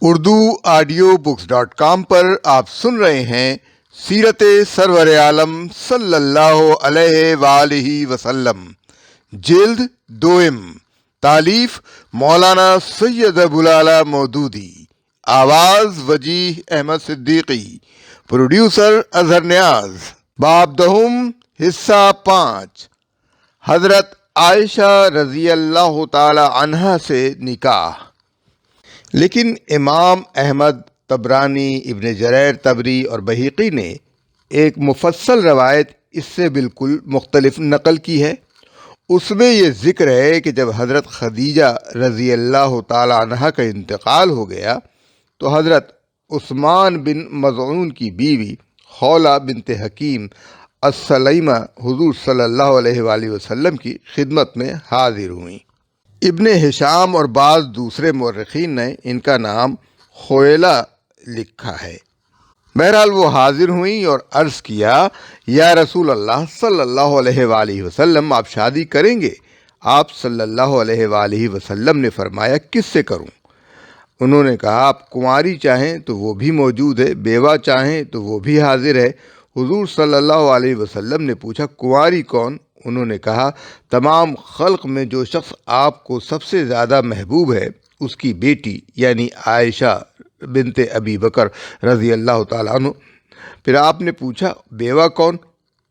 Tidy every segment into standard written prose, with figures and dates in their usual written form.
urduaudiobooks.com پر آپ سن رہے ہیں سیرت سرور عالم صلی اللہ علیہ وآلہ وسلم، جلد دوئم، تالیف مولانا سید ابوالعلا مودودی، آواز وجیح احمد صدیقی، پروڈیوسر اظہر نیاز۔ باب دہم، حصہ 5، حضرت عائشہ رضی اللہ تعالی عنہا سے نکاح۔ لیکن امام احمد، طبرانی، ابن جریر طبری اور بہقی نے ایک مفصل روایت اس سے بالکل مختلف نقل کی ہے۔ اس میں یہ ذکر ہے کہ جب حضرت خدیجہ رضی اللہ تعالی عنہا کا انتقال ہو گیا تو حضرت عثمان بن مظعون کی بیوی خولہ بنت حکیم السلیمہ حضور صلی اللہ علیہ وآلہ وسلم کی خدمت میں حاضر ہوئیں۔ ابن ہشام اور بعض دوسرے مورخین نے ان کا نام خویلہ لکھا ہے۔ بہرحال وہ حاضر ہوئیں اور عرض کیا، یا رسول اللہ صلی اللہ علیہ وآلہ وسلم، آپ شادی کریں گے؟ آپ صلی اللہ علیہ وآلہ وسلم نے فرمایا، کس سے کروں؟ انہوں نے کہا، آپ کنواری چاہیں تو وہ بھی موجود ہے، بیوہ چاہیں تو وہ بھی حاضر ہے۔ حضور صلی اللہ علیہ وسلم نے پوچھا، کنواری کون؟ انہوں نے کہا، تمام خلق میں جو شخص آپ کو سب سے زیادہ محبوب ہے اس کی بیٹی، یعنی عائشہ بنت ابی بکر رضی اللہ تعالیٰ عنہ۔ پھر آپ نے پوچھا، بیوہ کون؟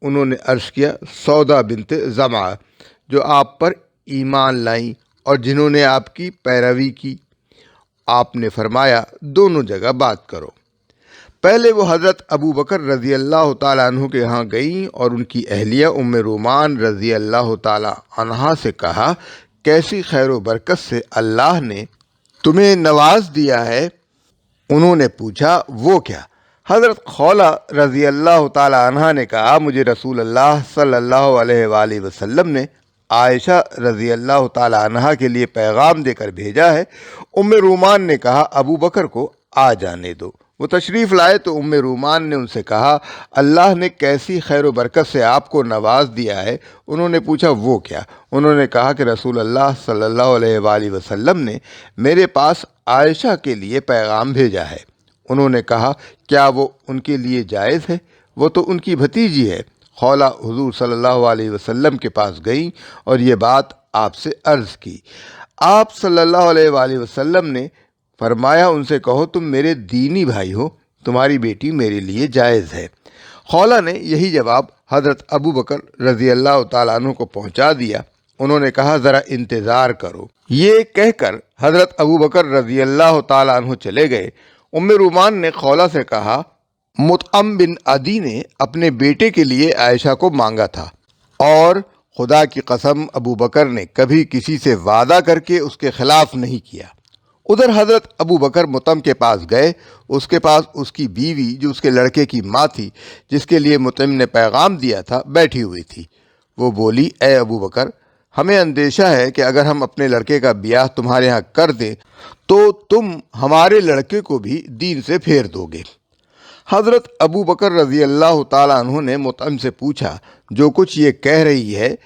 انہوں نے عرض کیا، سودا بنت زمعہ، جو آپ پر ایمان لائیں اور جنہوں نے آپ کی پیروی کی۔ آپ نے فرمایا، دونوں جگہ بات کرو۔ پہلے وہ حضرت ابو بکر رضی اللہ تعالیٰ عنہ کے ہاں گئیں اور ان کی اہلیہ ام رومان رضی اللہ تعالیٰ عنہا سے کہا، کیسی خیر و برکت سے اللہ نے تمہیں نواز دیا ہے؟ انہوں نے پوچھا، وہ کیا؟ حضرت خولہ رضی اللہ تعالیٰ عنہا نے کہا، مجھے رسول اللہ صلی اللہ علیہ وآلہ وسلم نے عائشہ رضی اللہ تعالیٰ عنہا کے لیے پیغام دے کر بھیجا ہے۔ ام رومان نے کہا، ابو بکر کو آ جانے دو۔ وہ تشریف لائے تو ام رومان نے ان سے کہا، اللہ نے کیسی خیر و برکت سے آپ کو نواز دیا ہے؟ انہوں نے پوچھا، وہ کیا؟ انہوں نے کہا کہ رسول اللہ صلی اللہ علیہ وآلہ وسلم نے میرے پاس عائشہ کے لیے پیغام بھیجا ہے۔ انہوں نے کہا، کیا وہ ان کے لیے جائز ہے؟ وہ تو ان کی بھتیجی ہے۔ خولہ حضور صلی اللہ علیہ وسلم کے پاس گئیں اور یہ بات آپ سے عرض کی۔ آپ صلی اللہ علیہ وآلہ وسلم نے فرمایا، ان سے کہو تم میرے دینی بھائی ہو، تمہاری بیٹی میرے لیے جائز ہے۔ خولہ نے یہی جواب حضرت ابو بکر رضی اللہ تعالیٰ عنہ کو پہنچا دیا۔ انہوں نے کہا، ذرا انتظار کرو۔ یہ کہہ کر حضرت ابو بکر رضی اللہ تعالیٰ عنہ چلے گئے۔ ام رومان نے خولہ سے کہا، مطعم بن عدی نے اپنے بیٹے کے لیے عائشہ کو مانگا تھا، اور خدا کی قسم ابو بکر نے کبھی کسی سے وعدہ کر کے اس کے خلاف نہیں کیا۔ ادھر حضرت ابو بکر مطعم کے پاس گئے۔ اس کے پاس اس کی بیوی، جو اس کے لڑکے کی ماں تھی، جس کے لیے مطعم نے پیغام دیا تھا، بیٹھی ہوئی تھی۔ وہ بولی، اے ابو بکر، ہمیں اندیشہ ہے کہ اگر ہم اپنے لڑکے کا بیاہ تمہارے ہاں کر دیں تو تم ہمارے لڑکے کو بھی دین سے پھیر دو گے۔ حضرت ابو بکر رضی اللہ تعالیٰ عنہ نے مطعم سے پوچھا، جو کچھ یہ کہہ رہی ہے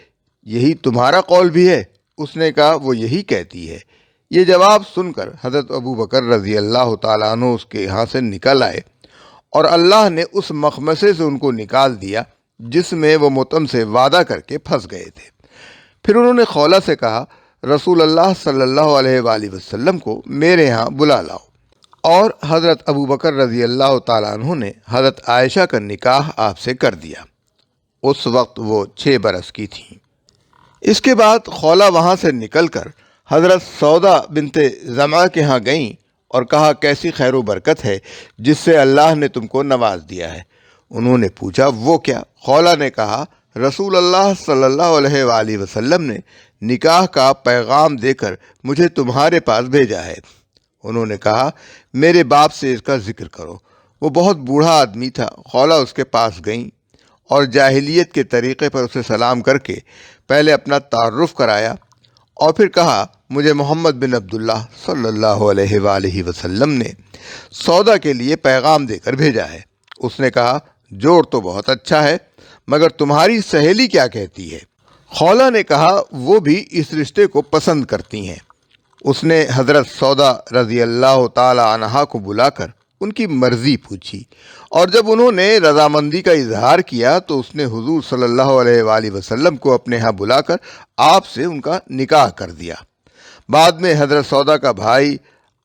یہی تمہارا قول بھی ہے؟ اس نے کہا، وہ یہی کہتی ہے۔ یہ جواب سن کر حضرت ابو بکر رضی اللہ تعالیٰ عنہ اس کے یہاں سے نکل آئے، اور اللہ نے اس مخمصے سے ان کو نکال دیا جس میں وہ مطعم سے وعدہ کر کے پھنس گئے تھے۔ پھر انہوں نے خولہ سے کہا، رسول اللہ صلی اللہ علیہ وآلہ وسلم کو میرے یہاں بلا لاؤ۔ اور حضرت ابو بکر رضی اللہ تعالیٰ عنہ نے حضرت عائشہ کا نکاح آپ سے کر دیا۔ اس وقت وہ 6 برس کی تھیں۔ اس کے بعد خولہ وہاں سے نکل کر حضرت سودا بنت زمعہ کے ہاں گئیں اور کہا، کیسی خیر و برکت ہے جس سے اللہ نے تم کو نواز دیا ہے؟ انہوں نے پوچھا، وہ کیا؟ خولہ نے کہا، رسول اللہ صلی اللہ علیہ وآلہ وسلم نے نکاح کا پیغام دے کر مجھے تمہارے پاس بھیجا ہے۔ انہوں نے کہا، میرے باپ سے اس کا ذکر کرو۔ وہ بہت بوڑھا آدمی تھا۔ خولہ اس کے پاس گئیں اور جاہلیت کے طریقے پر اسے سلام کر کے پہلے اپنا تعارف کرایا، اور پھر کہا، مجھے محمد بن عبداللہ صلی اللہ علیہ وآلہ وسلم نے سودا کے لیے پیغام دے کر بھیجا ہے۔ اس نے کہا، جوڑ تو بہت اچھا ہے، مگر تمہاری سہیلی کیا کہتی ہے؟ خولہ نے کہا، وہ بھی اس رشتے کو پسند کرتی ہیں۔ اس نے حضرت سودا رضی اللہ تعالی عنہا کو بلا کر ان کی مرضی پوچھی، اور جب انہوں نے رضامندی کا اظہار کیا تو اس نے حضور صلی اللہ علیہ وآلہ وسلم کو اپنے ہاں بلا کر آپ سے ان کا نکاح کر دیا۔ بعد میں حضرت سودا کا بھائی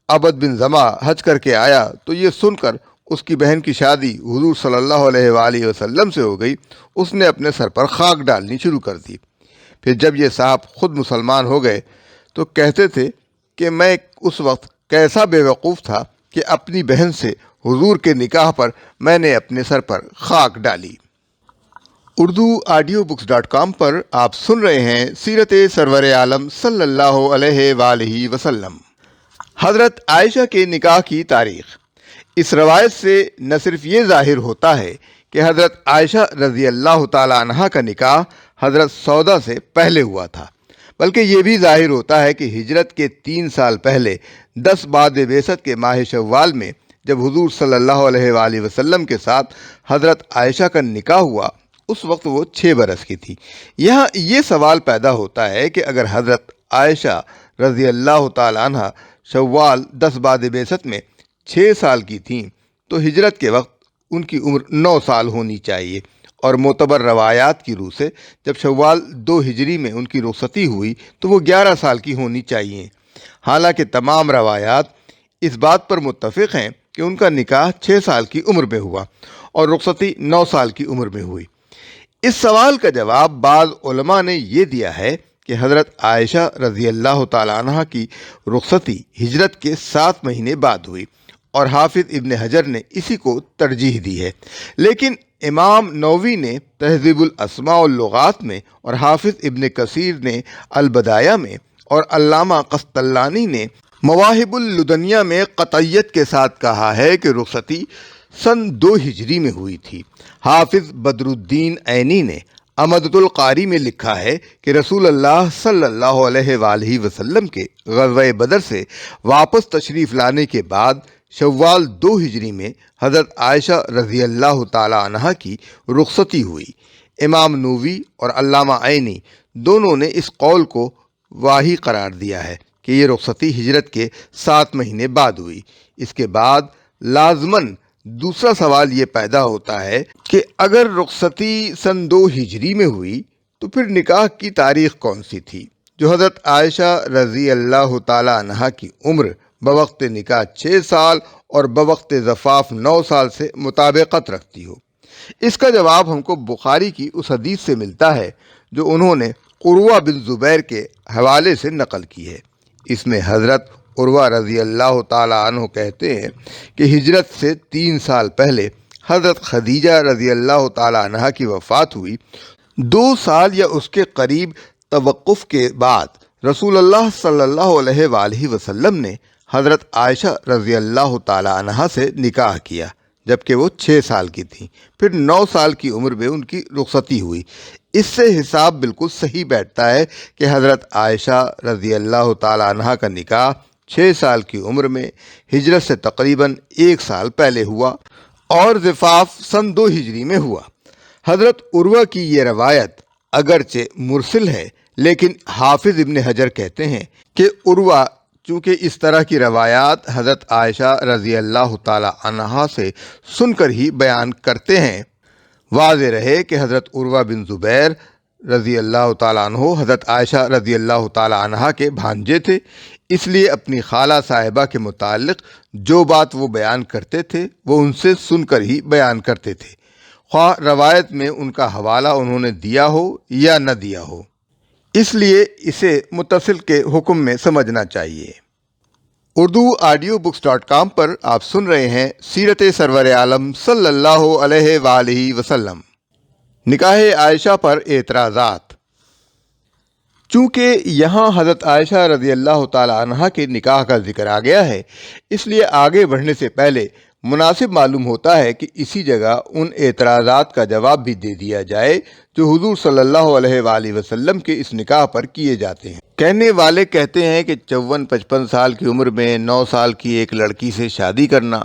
عبد بن زمع حج کر کے آیا تو یہ سن کر اس کی بہن کی شادی حضور صلی اللہ علیہ وآلہ وسلم سے ہو گئی۔ اس نے اپنے سر پر خاک ڈالنی شروع کر دی۔ پھر جب یہ صاحب خود مسلمان ہو گئے تو کہتے تھے کہ میں اس وقت کیسا بے وقوف تھا کہ اپنی بہن سے حضور کے نکاح پر میں نے اپنے سر پر خاک ڈالی۔ urduaudiobooks.com پر آپ سن رہے ہیں سیرت سرور عالم صلی اللہ علیہ وآلہ وسلم۔ حضرت عائشہ کے نکاح کی تاریخ۔ اس روایت سے نہ صرف یہ ظاہر ہوتا ہے کہ حضرت عائشہ رضی اللہ تعالی عنہا کا نکاح حضرت سودا سے پہلے ہوا تھا، بلکہ یہ بھی ظاہر ہوتا ہے کہ ہجرت کے 3 سال پہلے 10 بعد بعثت کے ماہ شوال میں جب حضور صلی اللہ علیہ وآلہ وسلم کے ساتھ حضرت عائشہ کا نکاح ہوا اس وقت وہ 6 برس کی تھی۔ یہاں یہ سوال پیدا ہوتا ہے کہ اگر حضرت عائشہ رضی اللہ تعالی عنہ شوال 10 بعد بعثت میں 6 سال کی تھیں تو ہجرت کے وقت ان کی عمر 9 سال ہونی چاہیے، اور معتبر روایات کی روح سے جب شوال 2 ہجری میں ان کی رخصتی ہوئی تو وہ 11 سال کی ہونی چاہیے۔ حالانکہ تمام روایات اس بات پر متفق ہیں کہ ان کا نکاح 6 سال کی عمر میں ہوا اور رخصتی 9 سال کی عمر میں ہوئی۔ اس سوال کا جواب بعض علماء نے یہ دیا ہے کہ حضرت عائشہ رضی اللہ تعالی عنہ کی رخصتی ہجرت کے 7 مہینے بعد ہوئی، اور حافظ ابن حجر نے اسی کو ترجیح دی ہے۔ لیکن امام نووی نے تہذیب الاسماء واللغات میں، اور حافظ ابن کثیر نے البدایہ میں، اور علامہ قسطلانی نے مواہب اللدنیہ میں قطعیت کے ساتھ کہا ہے کہ رخصتی سن 2 ہجری میں ہوئی تھی۔ حافظ بدر الدین عینی نے امدۃ القاری میں لکھا ہے کہ رسول اللہ صلی اللہ علیہ وآلہ وسلم کے غزوہ بدر سے واپس تشریف لانے کے بعد شوال 2 ہجری میں حضرت عائشہ رضی اللہ تعالی عنہا کی رخصتی ہوئی۔ امام نووی اور علامہ عینی دونوں نے اس قول کو واہی قرار دیا ہے کہ یہ رخصتی ہجرت کے 7 مہینے بعد ہوئی۔ اس کے بعد لازماً دوسرا سوال یہ پیدا ہوتا ہے کہ اگر رخصتی سن 2 ہجری میں ہوئی تو پھر نکاح کی تاریخ کون سی تھی جو حضرت عائشہ رضی اللہ تعالی عنہا کی عمر بوقت نکاح 6 سال اور بوقت زفاف 9 سال سے مطابقت رکھتی ہو؟ اس کا جواب ہم کو بخاری کی اس حدیث سے ملتا ہے جو انہوں نے عروہ بن زبیر کے حوالے سے نقل کی ہے۔ اس میں حضرت عروہ رضی اللہ تعالی عنہ کہتے ہیں کہ ہجرت سے 3 سال پہلے حضرت خدیجہ رضی اللہ تعالی عنہا کی وفات ہوئی۔ 2 سال یا اس کے قریب توقف کے بعد رسول اللہ صلی اللہ علیہ وآلہ وسلم نے حضرت عائشہ رضی اللہ تعالی عنہا سے نکاح کیا جبکہ وہ 6 سال کی تھیں۔ پھر 9 سال کی عمر میں ان کی رخصتی ہوئی۔ اس سے حساب بالکل صحیح بیٹھتا ہے کہ حضرت عائشہ رضی اللہ تعالی عنہا کا نکاح 6 سال کی عمر میں ہجرت سے تقریباً 1 سال پہلے ہوا اور زفاف سن 2 ہجری میں ہوا۔ حضرت عروہ کی یہ روایت اگرچہ مرسل ہے لیکن حافظ ابن حجر کہتے ہیں کہ عروہ چونکہ اس طرح کی روایات حضرت عائشہ رضی اللہ تعالی عنہا سے سن کر ہی بیان کرتے ہیں، واضح رہے کہ حضرت عروہ بن زبیر رضی اللہ تعالی عنہ حضرت عائشہ رضی اللہ تعالی عنہا کے بھانجے تھے، اس لیے اپنی خالہ صاحبہ کے متعلق جو بات وہ بیان کرتے تھے وہ ان سے سن کر ہی بیان کرتے تھے، خواہ روایت میں ان کا حوالہ انہوں نے دیا ہو یا نہ دیا ہو۔ اس لیے اسے متصل کے حکم میں سمجھنا چاہیے۔ urduaudiobooks.com پر آپ سن رہے ہیں سیرت سرور عالم صلی اللہ علیہ وآلہ وسلم۔ نکاح عائشہ پر اعتراضات۔ چونکہ یہاں حضرت عائشہ رضی اللہ تعالی عنہا کے نکاح کا ذکر آ گیا ہے، اس لیے آگے بڑھنے سے پہلے مناسب معلوم ہوتا ہے کہ اسی جگہ ان اعتراضات کا جواب بھی دے دیا جائے جو حضور صلی اللہ علیہ وآلہ وسلم کے اس نکاح پر کیے جاتے ہیں۔ کہنے والے کہتے ہیں کہ 54-55 سال کی عمر میں 9 سال کی ایک لڑکی سے شادی کرنا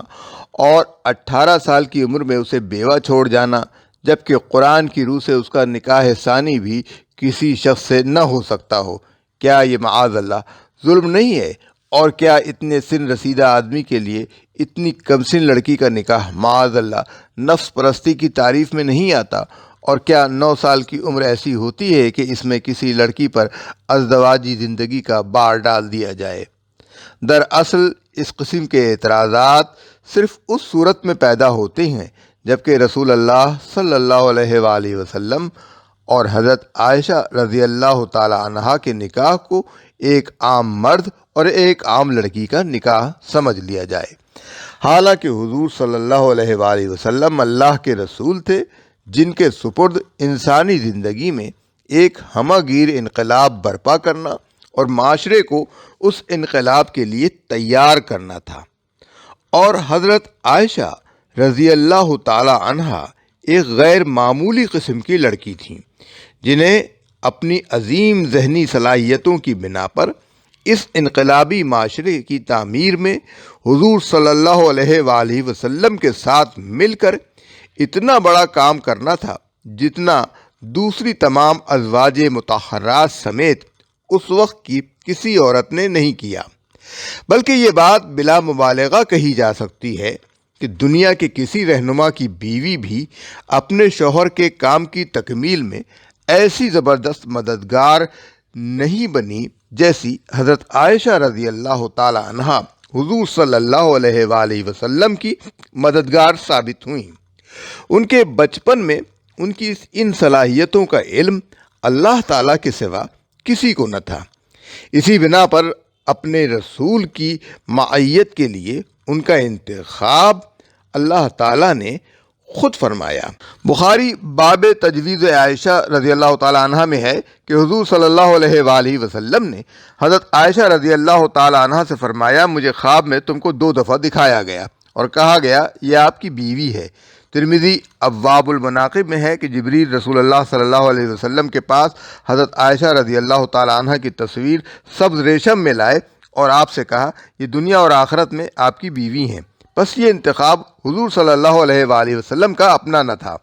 اور 18 سال کی عمر میں اسے بیوہ چھوڑ جانا، جبکہ قرآن کی روح سے اس کا نکاح ثانی بھی کسی شخص سے نہ ہو سکتا ہو، کیا یہ معاذ اللہ ظلم نہیں ہے؟ اور کیا اتنے سن رسیدہ آدمی کے لیے اتنی کم سن لڑکی کا نکاح معاذ اللہ نفس پرستی کی تعریف میں نہیں آتا؟ اور کیا 9 سال کی عمر ایسی ہوتی ہے کہ اس میں کسی لڑکی پر ازدواجی زندگی کا بار ڈال دیا جائے؟ دراصل اس قسم کے اعتراضات صرف اس صورت میں پیدا ہوتے ہیں جبکہ رسول اللہ صلی اللہ علیہ وآلہ وسلم اور حضرت عائشہ رضی اللہ تعالی عنہا کے نکاح کو ایک عام مرد اور ایک عام لڑکی کا نکاح سمجھ لیا جائے۔ حالانکہ حضور صلی اللہ علیہ وآلہ وسلم اللہ کے رسول تھے جن کے سپرد انسانی زندگی میں ایک ہمہ گیر انقلاب برپا کرنا اور معاشرے کو اس انقلاب کے لیے تیار کرنا تھا، اور حضرت عائشہ رضی اللہ تعالی عنہا ایک غیر معمولی قسم کی لڑکی تھیں جنہیں اپنی عظیم ذہنی صلاحیتوں کی بنا پر اس انقلابی معاشرے کی تعمیر میں حضور صلی اللہ علیہ وآلہ وسلم کے ساتھ مل کر اتنا بڑا کام کرنا تھا جتنا دوسری تمام ازواج مطہرات سمیت اس وقت کی کسی عورت نے نہیں کیا۔ بلکہ یہ بات بلا مبالغہ کہی جا سکتی ہے کہ دنیا کے کسی رہنما کی بیوی بھی اپنے شوہر کے کام کی تکمیل میں ایسی زبردست مددگار نہیں بنی جیسی حضرت عائشہ رضی اللہ تعالی عنہا حضور صلی اللہ علیہ وآلہ وسلم کی مددگار ثابت ہوئیں۔ ان کے بچپن میں ان کی ان صلاحیتوں کا علم اللہ تعالیٰ کے سوا کسی کو نہ تھا۔ اسی بنا پر اپنے رسول کی معیت کے لیے ان کا انتخاب اللہ تعالیٰ نے خود فرمایا۔ بخاری باب تجویز عائشہ رضی اللہ تعالیٰ عنہ میں ہے کہ حضور صلی اللہ علیہ وآلہ وسلم نے حضرت عائشہ رضی اللہ تعالیٰ عنہ سے فرمایا، مجھے خواب میں تم کو 2 دفعہ دکھایا گیا اور کہا گیا یہ آپ کی بیوی ہے۔ ترمذی ابواب المناقب میں ہے کہ جبریل رسول اللہ صلی اللہ علیہ وسلم کے پاس حضرت عائشہ رضی اللہ تعالیٰ عنہ کی تصویر سبز ریشم میں لائے اور آپ سے کہا یہ دنیا اور آخرت میں آپ کی بیوی ہیں۔ بس یہ انتخاب حضور صلی اللہ علیہ وآلہ وسلم کا اپنا نہ تھا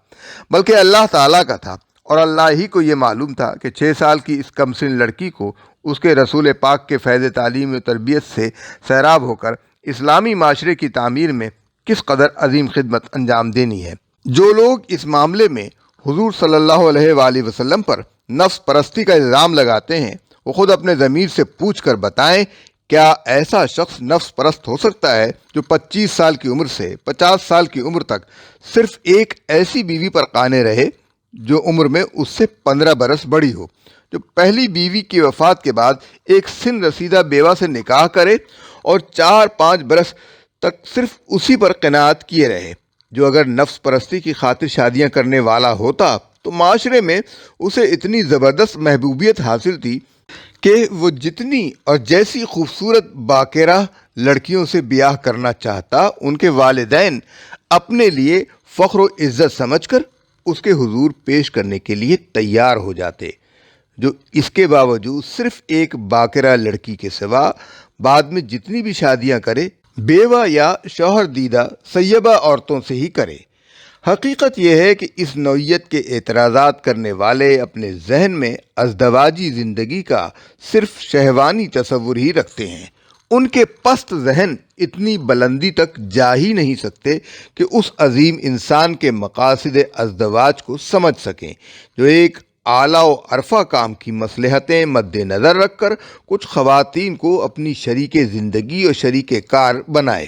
بلکہ اللہ تعالیٰ کا تھا، اور اللہ ہی کو یہ معلوم تھا کہ 6 سال کی اس کم سن لڑکی کو اس کے رسول پاک کے فیض تعلیم و تربیت سے سیراب ہو کر اسلامی معاشرے کی تعمیر میں کس قدر عظیم خدمت انجام دینی ہے۔ جو لوگ اس معاملے میں حضور صلی اللہ علیہ وآلہ وسلم پر نفس پرستی کا الزام لگاتے ہیں وہ خود اپنے ضمیر سے پوچھ کر بتائیں، کیا ایسا شخص نفس پرست ہو سکتا ہے جو 25 سال کی عمر سے 50 سال کی عمر تک صرف ایک ایسی بیوی پر قانے رہے جو عمر میں اس سے 15 برس بڑی ہو، جو پہلی بیوی کی وفات کے بعد ایک سن رسیدہ بیوہ سے نکاح کرے اور 4-5 برس تک صرف اسی پر قناعت کیے رہے، جو اگر نفس پرستی کی خاطر شادیاں کرنے والا ہوتا تو معاشرے میں اسے اتنی زبردست محبوبیت حاصل تھی کہ وہ جتنی اور جیسی خوبصورت باقرہ لڑکیوں سے بیاہ کرنا چاہتا ان کے والدین اپنے لیے فخر و عزت سمجھ کر اس کے حضور پیش کرنے کے لیے تیار ہو جاتے، جو اس کے باوجود صرف ایک باقرہ لڑکی کے سوا بعد میں جتنی بھی شادیاں کرے بیوہ یا شوہر دیدہ سیبہ عورتوں سے ہی کرے۔ حقیقت یہ ہے کہ اس نوعیت کے اعتراضات کرنے والے اپنے ذہن میں ازدواجی زندگی کا صرف شہوانی تصور ہی رکھتے ہیں۔ ان کے پست ذہن اتنی بلندی تک جا ہی نہیں سکتے کہ اس عظیم انسان کے مقاصد ازدواج کو سمجھ سکیں جو ایک اعلیٰ و عرفہ کام کی مصلحتیں مد نظر رکھ کر کچھ خواتین کو اپنی شریک زندگی اور شریک کار بنائے۔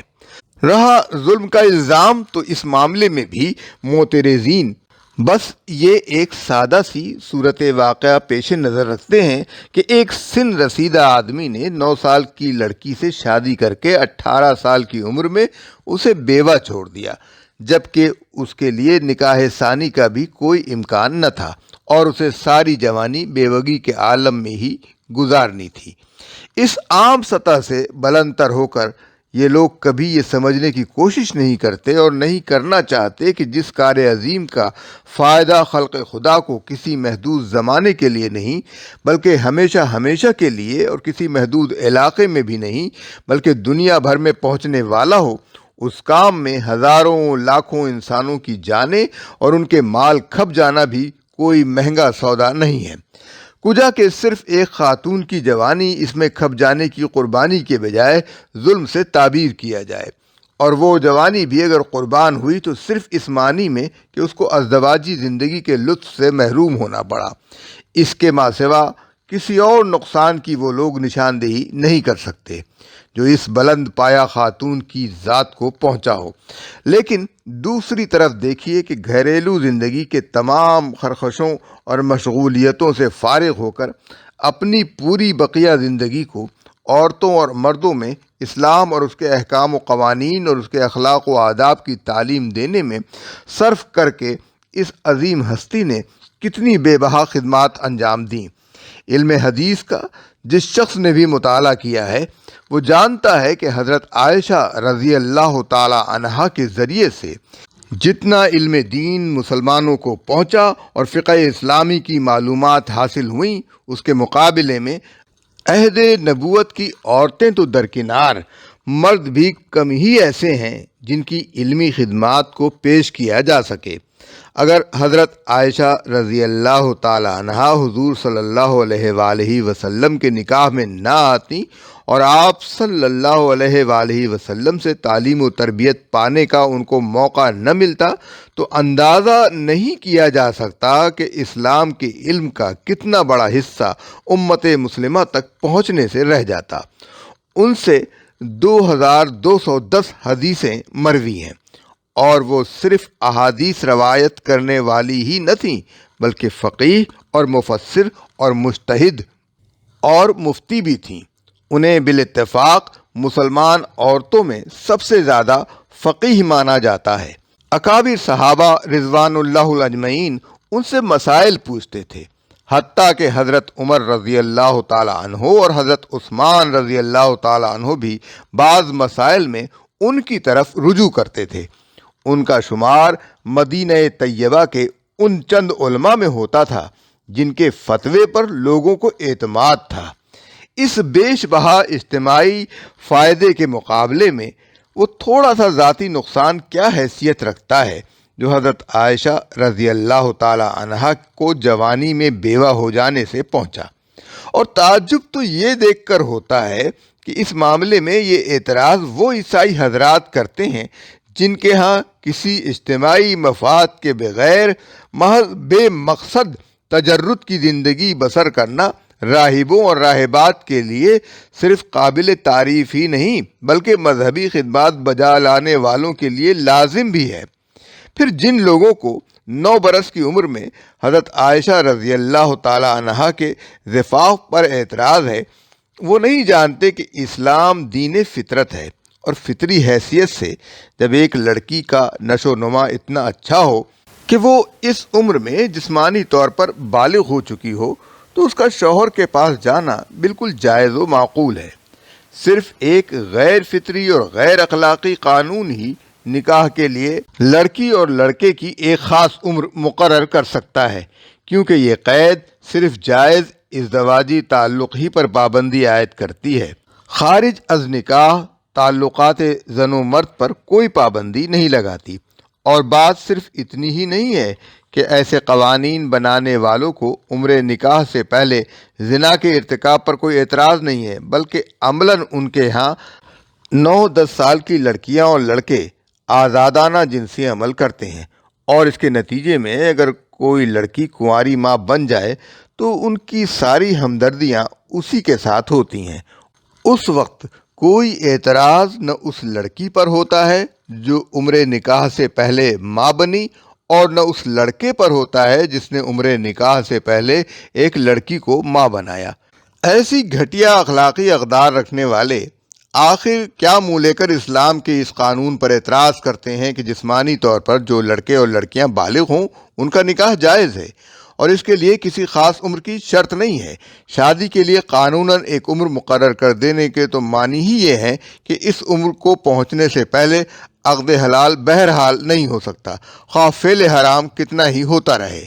رہا ظلم کا الزام تو اس معاملے میں بھی معترضین بس یہ ایک سادہ سی صورت واقعہ پیش نظر رکھتے ہیں کہ ایک سن رسیدہ آدمی نے 9 سال کی لڑکی سے شادی کر کے 18 سال کی عمر میں اسے بیوہ چھوڑ دیا، جبکہ اس کے لیے نکاح ثانی کا بھی کوئی امکان نہ تھا اور اسے ساری جوانی بیوگی کے عالم میں ہی گزارنی تھی۔ اس عام سطح سے بلند تر ہو کر یہ لوگ کبھی یہ سمجھنے کی کوشش نہیں کرتے اور نہیں کرنا چاہتے کہ جس کار عظیم کا فائدہ خلق خدا کو کسی محدود زمانے کے لیے نہیں بلکہ ہمیشہ ہمیشہ کے لیے اور کسی محدود علاقے میں بھی نہیں بلکہ دنیا بھر میں پہنچنے والا ہو، اس کام میں ہزاروں لاکھوں انسانوں کی جانیں اور ان کے مال کھپ جانا بھی کوئی مہنگا سودا نہیں ہے۔ کجا کہ صرف ایک خاتون کی جوانی اس میں کھپ جانے کی قربانی کے بجائے ظلم سے تعبیر کیا جائے، اور وہ جوانی بھی اگر قربان ہوئی تو صرف اس معنی میں کہ اس کو ازدواجی زندگی کے لطف سے محروم ہونا پڑا۔ اس کے ماں سوا کسی اور نقصان کی وہ لوگ نشاندہی نہیں کر سکتے جو اس بلند پایا خاتون کی ذات کو پہنچا ہو۔ لیکن دوسری طرف دیکھیے کہ گھریلو زندگی کے تمام خرخشوں اور مشغولیتوں سے فارغ ہو کر اپنی پوری بقیہ زندگی کو عورتوں اور مردوں میں اسلام اور اس کے احکام و قوانین اور اس کے اخلاق و آداب کی تعلیم دینے میں صرف کر کے اس عظیم ہستی نے کتنی بے بہا خدمات انجام دیں۔ علم حدیث کا جس شخص نے بھی مطالعہ کیا ہے وہ جانتا ہے کہ حضرت عائشہ رضی اللہ تعالی عنہا کے ذریعے سے جتنا علم دین مسلمانوں کو پہنچا اور فقہ اسلامی کی معلومات حاصل ہوئیں، اس کے مقابلے میں عہد نبوت کی عورتیں تو درکنار، مرد بھی کم ہی ایسے ہیں جن کی علمی خدمات کو پیش کیا جا سکے۔ اگر حضرت عائشہ رضی اللہ تعالی عنہا حضور صلی اللہ علیہ وآلہ وسلم کے نکاح میں نہ آتی اور آپ صلی اللہ علیہ وآلہ وسلم سے تعلیم و تربیت پانے کا ان کو موقع نہ ملتا تو اندازہ نہیں کیا جا سکتا کہ اسلام کے علم کا کتنا بڑا حصہ امت مسلمہ تک پہنچنے سے رہ جاتا۔ ان سے 2210 حدیثیں مروی ہیں، اور وہ صرف احادیث روایت کرنے والی ہی نہ تھیں بلکہ فقیہ اور مفسر اور مجتہد اور مفتی بھی تھیں۔ انہیں بالاتفاق مسلمان عورتوں میں سب سے زیادہ فقیہ مانا جاتا ہے۔ اکابر صحابہ رضوان اللہ اجمعین ان سے مسائل پوچھتے تھے، حتیٰ کہ حضرت عمر رضی اللہ تعالی عنہ اور حضرت عثمان رضی اللہ تعالی عنہ بھی بعض مسائل میں ان کی طرف رجوع کرتے تھے۔ ان کا شمار مدینہ طیبہ کے ان چند علماء میں ہوتا تھا جن کے فتوے پر لوگوں کو اعتماد تھا۔ اس بیش بہا اجتماعی فائدے کے مقابلے میں وہ تھوڑا سا ذاتی نقصان کیا حیثیت رکھتا ہے جو حضرت عائشہ رضی اللہ تعالی عنہا کو جوانی میں بیوہ ہو جانے سے پہنچا۔ اور تعجب تو یہ دیکھ کر ہوتا ہے کہ اس معاملے میں یہ اعتراض وہ عیسائی حضرات کرتے ہیں جن کے ہاں کسی اجتماعی مفاد کے بغیر محض بے مقصد تجرد کی زندگی بسر کرنا راہبوں اور راہبات کے لیے صرف قابل تعریف ہی نہیں بلکہ مذہبی خدمات بجا لانے والوں کے لیے لازم بھی ہے۔ پھر جن لوگوں کو 9 برس کی عمر میں حضرت عائشہ رضی اللہ تعالی عنہا کے زفاف پر اعتراض ہے، وہ نہیں جانتے کہ اسلام دین فطرت ہے، اور فطری حیثیت سے جب ایک لڑکی کا نشو و نما اتنا اچھا ہو کہ وہ اس عمر میں جسمانی طور پر بالغ ہو چکی ہو تو اس کا شوہر کے پاس جانا بالکل جائز و معقول ہے۔ صرف ایک غیر فطری اور غیر اخلاقی قانون ہی نکاح کے لیے لڑکی اور لڑکے کی ایک خاص عمر مقرر کر سکتا ہے، کیونکہ یہ قید صرف جائز ازدواجی تعلق ہی پر پابندی عائد کرتی ہے، خارج از نکاح تعلقات زن و مرد پر کوئی پابندی نہیں لگاتی۔ اور بات صرف اتنی ہی نہیں ہے کہ ایسے قوانین بنانے والوں کو عمر نکاح سے پہلے زنا کے ارتکاب پر کوئی اعتراض نہیں ہے، بلکہ عملاً ان کے ہاں 9-10 سال کی لڑکیاں اور لڑکے آزادانہ جنسی عمل کرتے ہیں، اور اس کے نتیجے میں اگر کوئی لڑکی کنواری ماں بن جائے تو ان کی ساری ہمدردیاں اسی کے ساتھ ہوتی ہیں۔ اس وقت کوئی اعتراض نہ اس لڑکی پر ہوتا ہے جو عمر نکاح سے پہلے ماں بنی، اور نہ اس لڑکے پر ہوتا ہے جس نے عمر نکاح سے پہلے ایک لڑکی کو ماں بنایا۔ ایسی گھٹیا اخلاقی اقدار رکھنے والے آخر کیا منہ لے کر اسلام کے اس قانون پر اعتراض کرتے ہیں کہ جسمانی طور پر جو لڑکے اور لڑکیاں بالغ ہوں ان کا نکاح جائز ہے، اور اس کے لیے کسی خاص عمر کی شرط نہیں ہے۔ شادی کے لیے قانوناً ایک عمر مقرر کر دینے کے تو معنی ہی یہ ہے کہ اس عمر کو پہنچنے سے پہلے عقد حلال بہرحال نہیں ہو سکتا، خواہ فعل حرام کتنا ہی ہوتا رہے۔